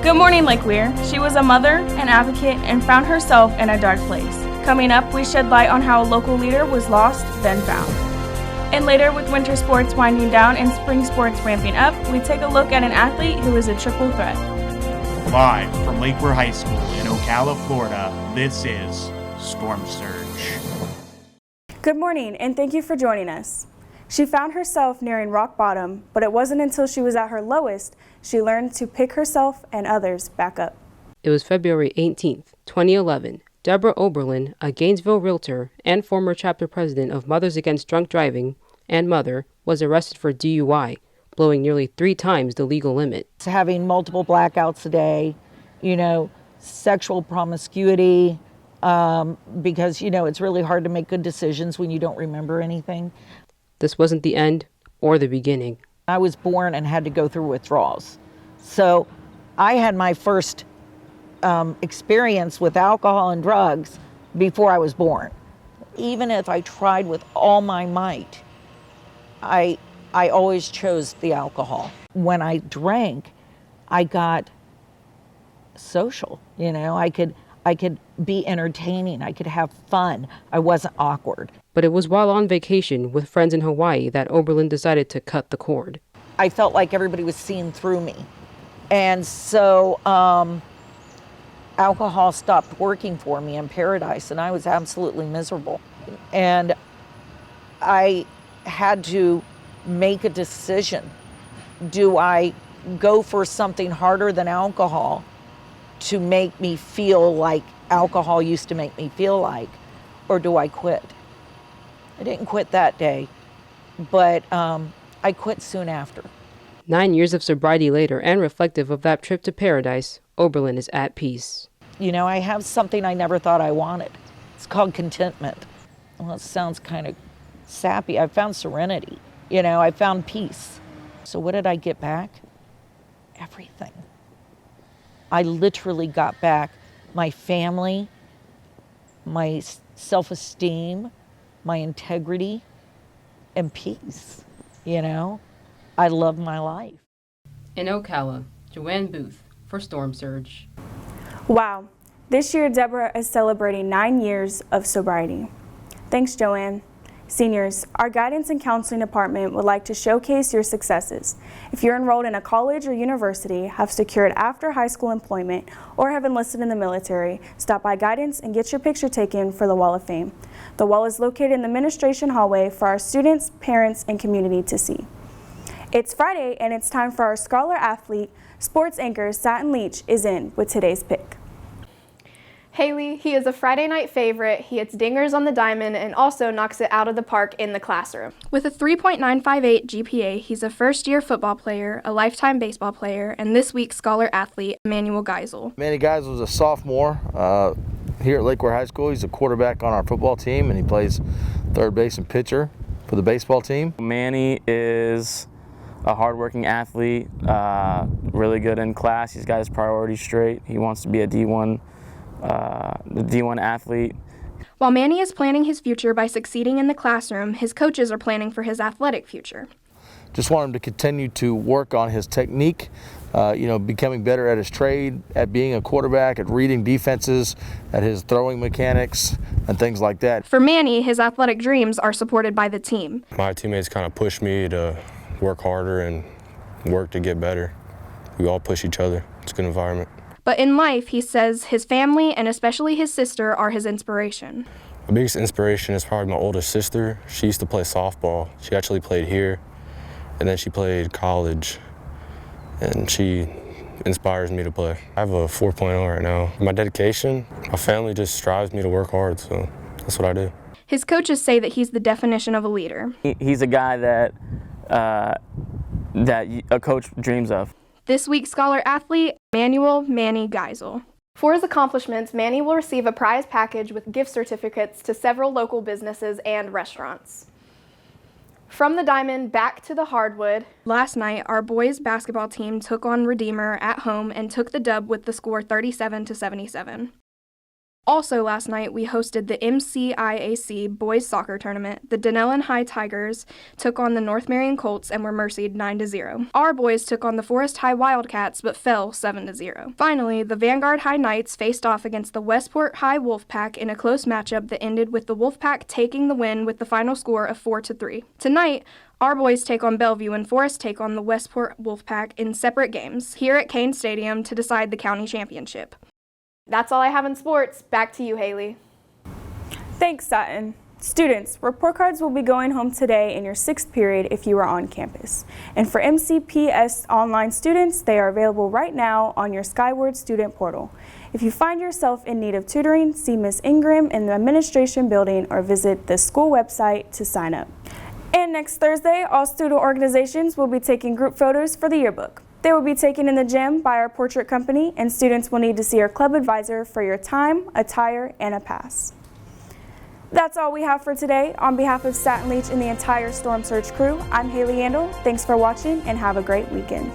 Good morning, Lake Weir. She was a mother, an advocate, and found herself in a dark place. Coming up, we shed light on how a local leader was lost, then found. And later, with winter sports winding down and spring sports ramping up, we take a look at an athlete who is a triple threat. Live from Lake Weir High School in Ocala, Florida, this is Storm Surge. Good morning, and thank you for joining us. She found herself nearing rock bottom, but it wasn't until she was at her lowest she learned to pick herself and others back up. It was February 18th, 2011. Deborah Oberlin, a Gainesville realtor and former chapter president of Mothers Against Drunk Driving and Mother, was arrested for DUI, blowing nearly 3 times the legal limit. Having multiple blackouts a day, sexual promiscuity, because, it's really hard to make good decisions when you don't remember anything. This wasn't the end or the beginning. I was born and had to go through withdrawals. So I had my first experience with alcohol and drugs before I was born. Even if I tried with all my might, I always chose the alcohol. When I drank, I got social, I could be entertaining, I could have fun, I wasn't awkward. But it was while on vacation with friends in Hawaii that Oberlin decided to cut the cord. I felt like everybody was seeing through me. And so alcohol stopped working for me in paradise, and I was absolutely miserable. And I had to make a decision. Do I go for something harder than alcohol to make me feel like alcohol used to make me feel like, or do I quit? I didn't quit that day, but I quit soon after. 9 years of sobriety later, and reflective of that trip to paradise, Oberlin is at peace. I have something I never thought I wanted. It's called contentment. Well, it sounds kind of sappy. I found serenity. I found peace. So what did I get back? Everything. I literally got back my family, my self-esteem, my integrity, and peace. I love my life. In Ocala, Joanne Booth for Storm Surge. Wow, this year Deborah is celebrating 9 years of sobriety. Thanks, Joanne. Seniors, our guidance and counseling department would like to showcase your successes. If you're enrolled in a college or university, have secured after high school employment, or have enlisted in the military, stop by guidance and get your picture taken for the Wall of Fame. The wall is located in the administration hallway for our students, parents, and community to see. It's Friday, and it's time for our scholar athlete, sports anchor Satin Leach is in with today's pick. Haley, he is a Friday night favorite. He hits dingers on the diamond and also knocks it out of the park in the classroom. With a 3.958 GPA, he's a first-year football player, a lifetime baseball player, and this week's scholar athlete, Emmanuel Geisel. Manny Geisel is a sophomore here at Lake Weir High School. He's a quarterback on our football team, and he plays third base and pitcher for the baseball team. Manny is a hardworking athlete, really good in class. He's got his priorities straight. He wants to be a D1 athlete. While Manny is planning his future by succeeding in the classroom, his coaches are planning for his athletic future. Just want him to continue to work on his technique, becoming better at his trade, at being a quarterback, at reading defenses, at his throwing mechanics, and things like that. For Manny, his athletic dreams are supported by the team. My teammates kind of push me to work harder and work to get better. We all push each other. It's a good environment. But in life, he says his family and especially his sister are his inspiration. My biggest inspiration is probably my oldest sister. She used to play softball. She actually played here, and then she played college, and she inspires me to play. I have a 4.0 right now. My dedication, my family just strives me to work hard, so that's what I do. His coaches say that he's the definition of a leader. He's a guy that a coach dreams of. This week's scholar athlete, Emmanuel Manny Geisel. For his accomplishments, Manny will receive a prize package with gift certificates to several local businesses and restaurants. From the diamond back to the hardwood. Last night, our boys basketball team took on Redeemer at home and took the dub with the score 37-77. Also last night, we hosted the MCIAC Boys Soccer Tournament. The Denellen High Tigers took on the North Marion Colts and were mercied 9-0. Our boys took on the Forest High Wildcats but fell 7-0. Finally, the Vanguard High Knights faced off against the Westport High Wolfpack in a close matchup that ended with the Wolfpack taking the win with the final score of 4-3. Tonight, our boys take on Bellevue and Forest take on the Westport Wolfpack in separate games here at Kane Stadium to decide the county championship. That's all I have in sports. Back to you, Haley. Thanks, Sutton. Students, report cards will be going home today in your 6th period if you are on campus. And for MCPS online students, they are available right now on your Skyward student portal. If you find yourself in need of tutoring, see Ms. Ingram in the administration building or visit the school website to sign up. And next Thursday, all student organizations will be taking group photos for the yearbook. They will be taken in the gym by our portrait company, and students will need to see our club advisor for your time, attire, and a pass. That's all we have for today. On behalf of Satin Leach and the entire Storm Surge crew, I'm Haley Andel. Thanks for watching and have a great weekend.